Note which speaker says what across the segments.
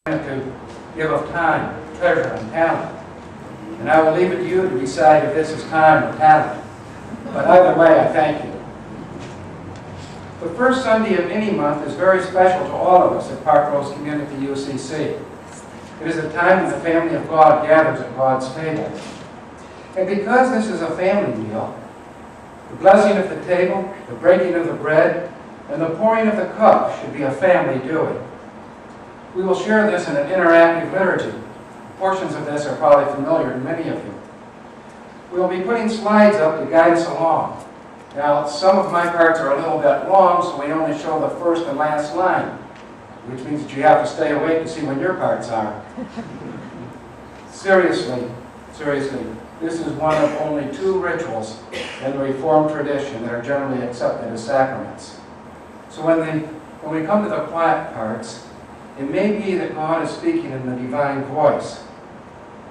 Speaker 1: to give of time, treasure, and talent. And I will leave it to you to decide if this is time or talent. But either way, I thank you. The first Sunday of any month is very special to all of us at Parkrose Community UCC. It is a time when the family of God gathers at God's table. And because this is a family meal, the blessing of the table, the breaking of the bread, and the pouring of the cup should be a family doing. We will share this in an interactive liturgy. Portions of this are probably familiar to many of you. We will be putting slides up to guide us along. Now, some of my parts are a little bit long, so we only show the first and last line, which means that you have to stay awake to see when your parts are. Seriously, this is one of only 2 rituals in the Reformed tradition that are generally accepted as sacraments. So when we come to the quiet parts, it may be that God is speaking in the divine voice.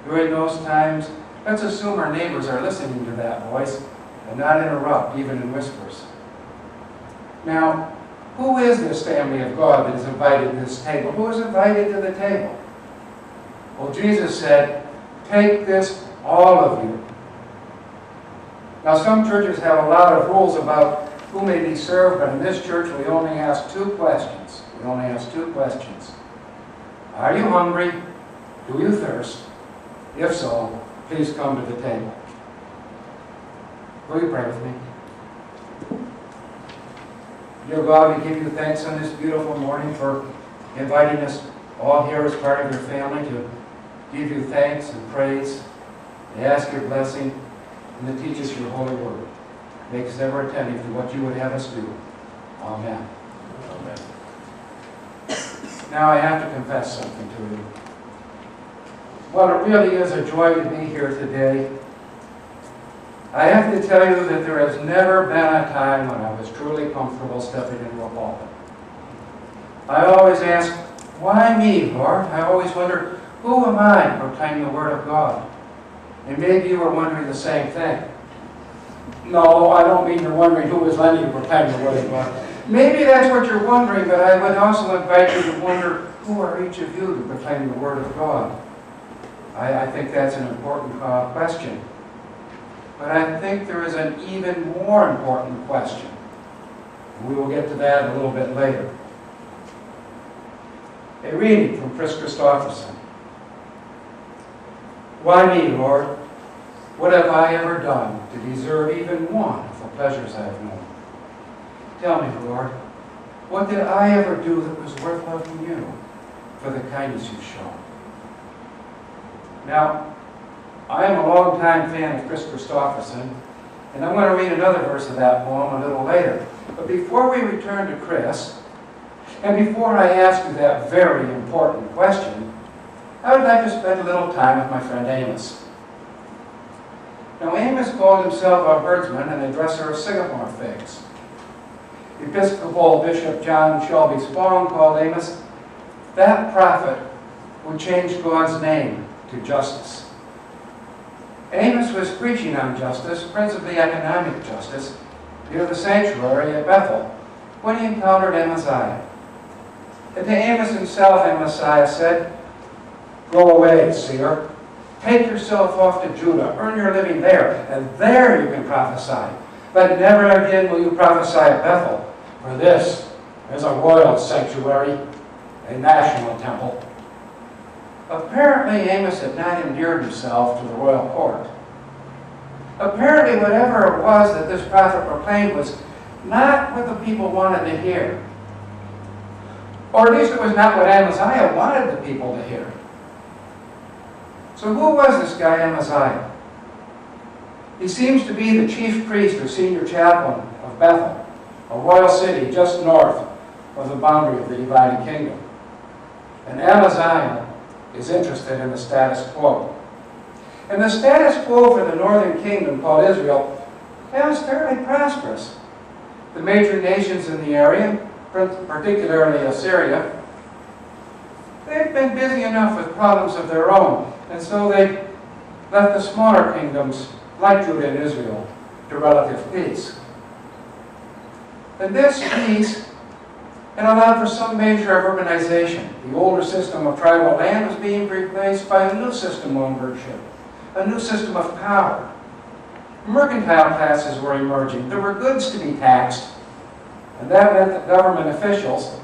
Speaker 1: During those times, let's assume our neighbors are listening to that voice and not interrupt, even in whispers. Now, who is this family of God that is invited to this table? Who is invited to the table? Well, Jesus said, "Take this, all of you." Now, some churches have a lot of rules about who may be served, but in this church we only ask 2 questions. We only ask 2 questions. Are you hungry? Do you thirst? If so, please come to the table. Will you pray with me? Dear God, we give you thanks on this beautiful morning for inviting us all here as part of your family to give you thanks and praise, to ask your blessing, and to teach us your holy word. Make us ever attentive to what you would have us do. Amen. Amen. Now I have to confess something to you. Well, it really is a joy to be here today. I have to tell you that there has never been a time when I was truly comfortable stepping into a pulpit. I always ask, why me, Lord? I always wonder, who am I to proclaim the Word of God? And maybe you were wondering the same thing. No, I don't mean you're wondering who is Lenny to proclaim the Word of God. Maybe that's what you're wondering, but I would also invite you to wonder, who are each of you to proclaim the Word of God? I think that's an important question. But I think there is an even more important question. We will get to that a little bit later. A reading from Chris Christopherson. Why me, Lord? What have I ever done to deserve even one of the pleasures I have known? Tell me, Lord, what did I ever do that was worth loving you for the kindness you've shown? Now, I am a long-time fan of Chris Christopherson, and I'm going to read another verse of that poem a little later. But before we return to Chris, and before I ask you that very important question, I would like to spend a little time with my friend Amos. Now, Amos called himself a herdsman and a dresser of Singapore figs. Episcopal Bishop John Shelby Spong called Amos that prophet who changed God's name to justice. Amos was preaching on justice, principally economic justice, near the sanctuary at Bethel, when he encountered Amaziah. And to Amos himself, Amaziah said, "Go away, seer. Take yourself off to Judah, earn your living there, and there you can prophesy. But never again will you prophesy at Bethel, for this is a royal sanctuary, a national temple." Apparently, Amos had not endeared himself to the royal court. Apparently, whatever it was that this prophet proclaimed was not what the people wanted to hear. Or at least it was not what Amaziah wanted the people to hear. So who was this guy Amaziah? He seems to be the chief priest or senior chaplain of Bethel, a royal city just north of the boundary of the divided kingdom. And Amaziah is interested in the status quo. And the status quo for the northern kingdom called Israel was fairly prosperous. The major nations in the area, particularly Assyria, they'd been busy enough with problems of their own, and so they left the smaller kingdoms, like Judah and Israel, to relative peace. And this peace and allowed for some measure of urbanization. The older system of tribal land was being replaced by a new system of ownership, a new system of power. Mercantile classes were emerging. There were goods to be taxed, and that meant that government officials,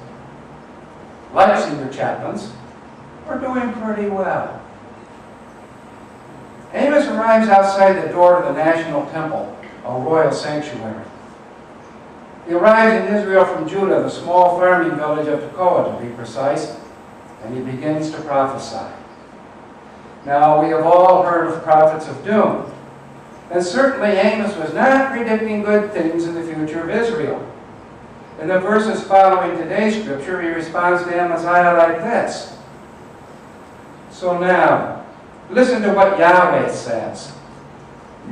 Speaker 1: like senior chaplains, were doing pretty well. Amos arrives outside the door to the National Temple, a royal sanctuary. He arrives in Israel from Judah, the small farming village of Tekoa, to be precise, and he begins to prophesy. Now, we have all heard of prophets of doom, and certainly Amos was not predicting good things in the future of Israel. In the verses following today's scripture, he responds to Amaziah like this. So now, listen to what Yahweh says.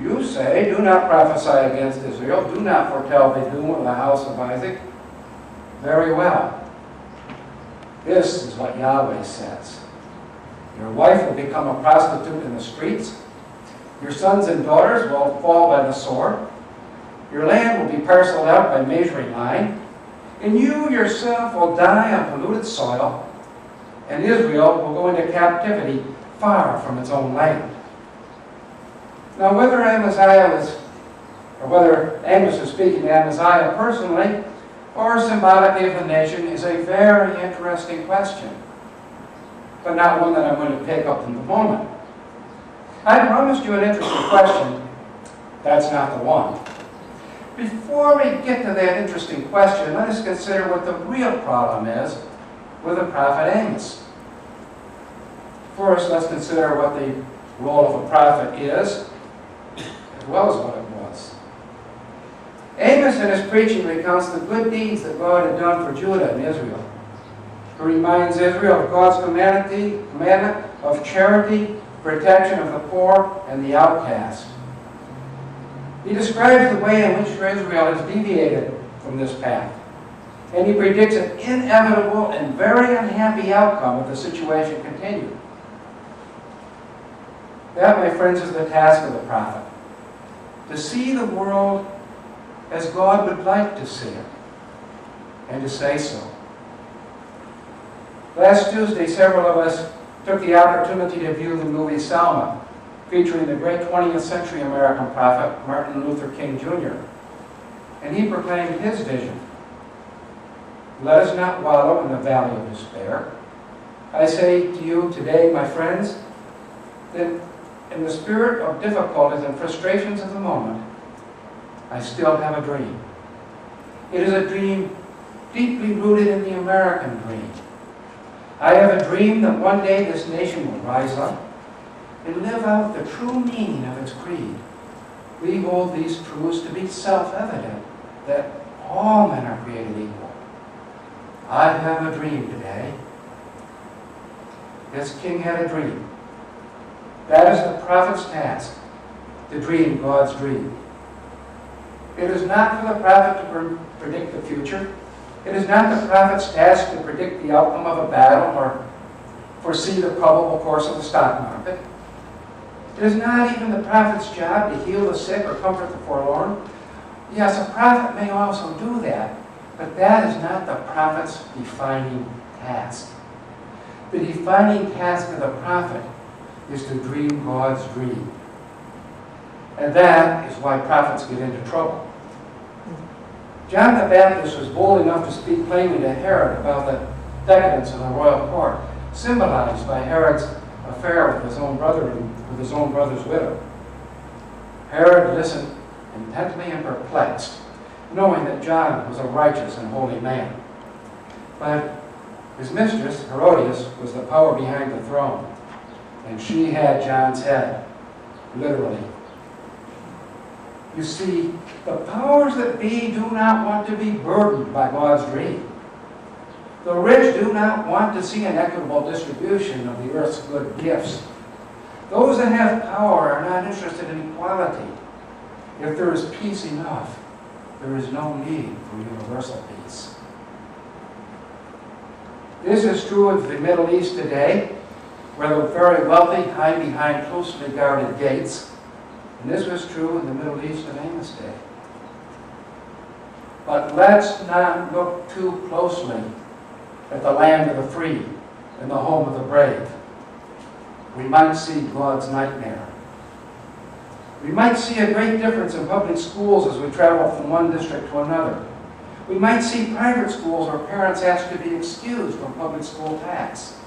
Speaker 1: You say, do not prophesy against Israel. Do not foretell the doom of the house of Isaac. Very well. This is what Yahweh says. Your wife will become a prostitute in the streets. Your sons and daughters will fall by the sword. Your land will be parceled out by measuring line. And you yourself will die on polluted soil. And Israel will go into captivity far from its own land. Now, whether Amos is speaking to Amaziah personally or symbolically of the nation is a very interesting question, but not one that I'm going to take up in the moment. I promised you an interesting question. That's not the one. Before we get to that interesting question, let us consider what the real problem is with the prophet Amos. First, let's consider what the role of a prophet is, as well as what it was. Amos in his preaching recounts the good deeds that God had done for Judah and Israel. He reminds Israel of God's commandment of charity, protection of the poor and the outcast. He describes the way in which Israel has deviated from this path. And he predicts an inevitable and very unhappy outcome if the situation continued. That, my friends, is the task of the prophet. To see the world as God would like to see it, and to say so. Last Tuesday, several of us took the opportunity to view the movie Selma, featuring the great 20th century American prophet, Martin Luther King Jr. And he proclaimed his vision. Let us not wallow in the valley of despair. I say to you today, my friends, that in the spirit of difficulties and frustrations of the moment, I still have a dream. It is a dream deeply rooted in the American dream. I have a dream that one day this nation will rise up and live out the true meaning of its creed. We hold these truths to be self-evident, that all men are created equal. I have a dream today. This king had a dream. That is the prophet's task, to dream God's dream. It is not for the prophet to predict the future. It is not the prophet's task to predict the outcome of a battle or foresee the probable course of the stock market. It is not even the prophet's job to heal the sick or comfort the forlorn. Yes, a prophet may also do that, but that is not the prophet's defining task. The defining task of the prophet is to dream God's dream. And that is why prophets get into trouble. John the Baptist was bold enough to speak plainly to Herod about the decadence of the royal court, symbolized by Herod's affair with his own brother and with his own brother's widow. Herod listened intently and perplexed, knowing that John was a righteous and holy man. But his mistress, Herodias, was the power behind the throne, and she had John's head, literally. You see, the powers that be do not want to be burdened by God's dream. The rich do not want to see an equitable distribution of the earth's good gifts. Those that have power are not interested in equality. If there is peace enough, there is no need for universal peace. This is true of the Middle East today, where the very wealthy hide behind closely guarded gates. And this was true in the Middle East of Amos' day. But let's not look too closely at the land of the free and the home of the brave. We might see God's nightmare. We might see a great difference in public schools as we travel from one district to another. We might see private schools where parents ask to be excused from public school tax.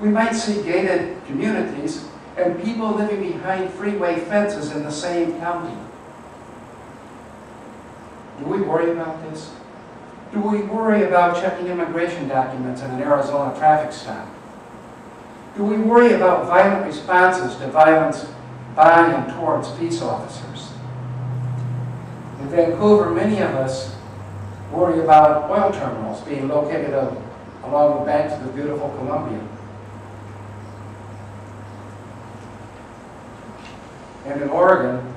Speaker 1: We might see gated communities and people living behind freeway fences in the same county. Do we worry about this? Do we worry about checking immigration documents in an Arizona traffic stop? Do we worry about violent responses to violence by and towards peace officers? In Vancouver, many of us worry about oil terminals being located along the banks of the beautiful Columbia. And in Oregon,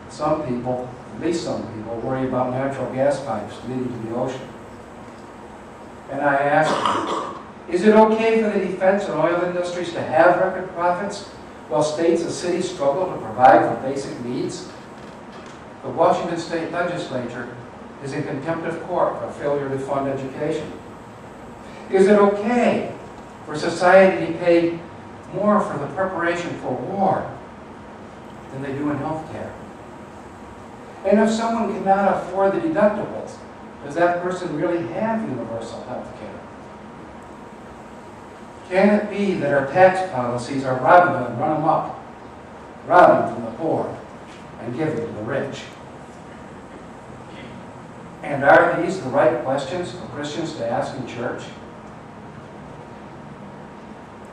Speaker 1: some people, at least some people, worry about natural gas pipes leading to the ocean. And I ask you, is it okay for the defense and oil industries to have record profits while states and cities struggle to provide for basic needs? The Washington State Legislature is in contempt of court for failure to fund education. Is it okay for society to pay more for the preparation for war than they do in health care? And if someone cannot afford the deductibles, does that person really have universal health care? Can it be that our tax policies are robbing them, run them up, robbing from the poor and giving to the rich? And are these the right questions for Christians to ask in church?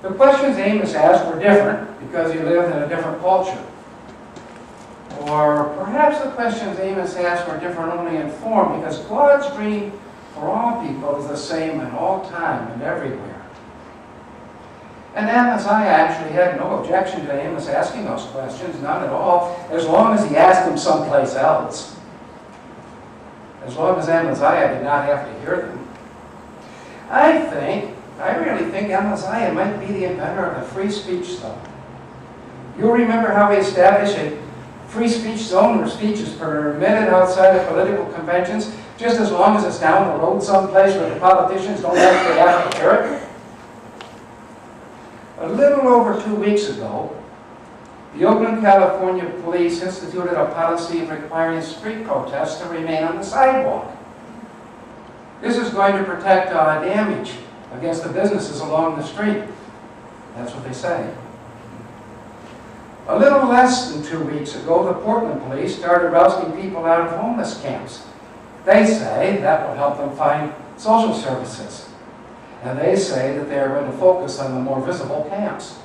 Speaker 1: The questions Amos asked were different because he lived in a different culture. Or perhaps the questions Amos asked were different only in form because God's dream for all people is the same in all time and everywhere. And Amaziah actually had no objection to Amos asking those questions, none at all, as long as he asked them someplace else. As long as Amaziah did not have to hear them. I really think Amaziah might be the inventor of the free speech zone. You'll remember how he established a free speech zone where speech is permitted outside of political conventions, just as long as it's down the road someplace where the politicians don't actually have to hear it. A little over 2 weeks ago, the Oakland, California police instituted a policy of requiring street protests to remain on the sidewalk. This is going to protect damage against the businesses along the street. That's what they say. A little less than 2 weeks ago, the Portland police started rousting people out of homeless camps. They say that will help them find social services. And they say that they are going to focus on the more visible camps.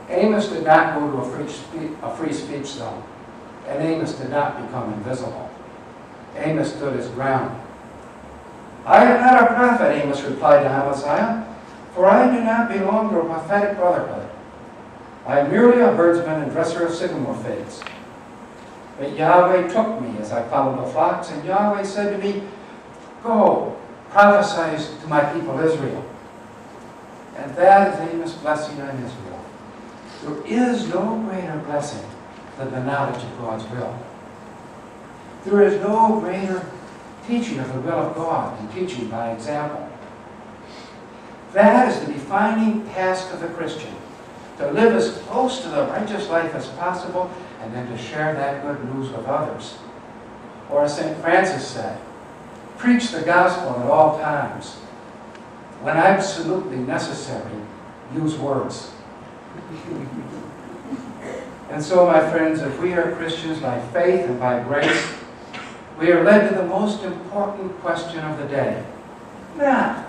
Speaker 1: Amos did not go to a free speech zone, and Amos did not become invisible. Amos stood his ground. I am not a prophet, Amos replied to Amaziah, for I do not belong to a prophetic brotherhood. I am merely a herdsman and dresser of sycamore figs. But Yahweh took me as I followed the flocks, and Yahweh said to me, go, prophesy to my people Israel. And that is Amos' blessing on Israel. There is no greater blessing than the knowledge of God's will. There is no greater teaching of the will of God than teaching by example. That is the defining task of the Christian, to live as close to the righteous life as possible and then to share that good news with others. Or as St. Francis said, preach the gospel at all times. When absolutely necessary, use words. And so, my friends, if we are Christians by faith and by grace, we are led to the most important question of the day. Not,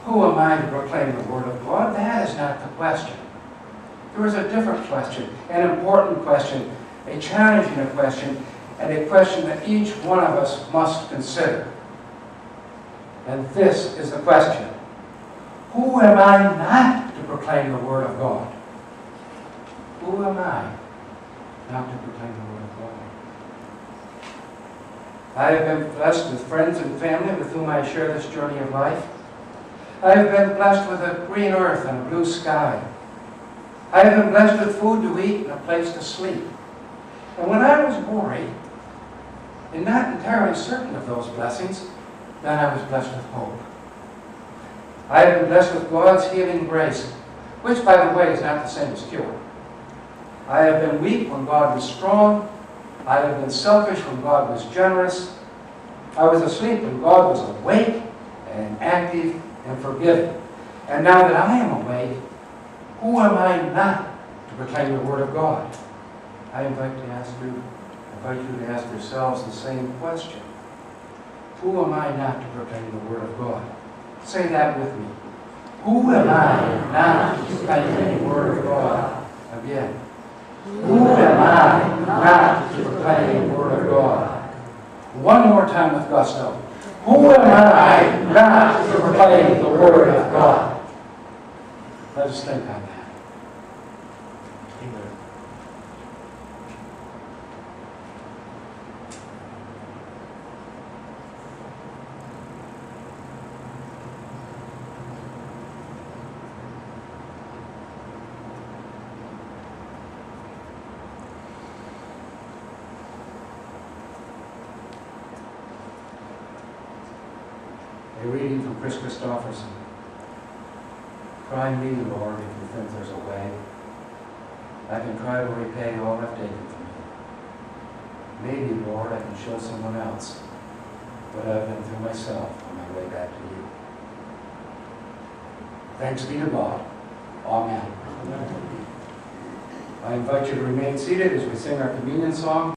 Speaker 1: who am I to proclaim the Word of God? That is not the question. There is a different question, an important question, a challenging question, and a question that each one of us must consider. And this is the question. Who am I not to proclaim the Word of God? Who am I not to proclaim the Word of God? I have been blessed with friends and family with whom I share this journey of life. I have been blessed with a green earth and a blue sky. I have been blessed with food to eat and a place to sleep. And when I was worried and not entirely certain of those blessings, then I was blessed with hope. I have been blessed with God's healing grace, which, by the way, is not the same as cure. I have been weak when God was strong. I have been selfish when God was generous. I was asleep when God was awake and active and forgiving. And now that I am awake, who am I not to proclaim the Word of God? I invite you to ask yourselves the same question. Who am I not to proclaim the Word of God? Say that with me. Who am I not to proclaim the Word of God? Again. Who am I not to proclaim the Word of God? One more time with gusto. Who am I not to proclaim the Word of God? Let us think on that. Amen. A reading from Chris Christopherson. Try me, Lord, if you think there's a way. I can try to repay all I've taken from you. Maybe, Lord, I can show someone else what I've been through myself on my way back to you. Thanks be to God. Amen. I invite you to remain seated as we sing our communion song.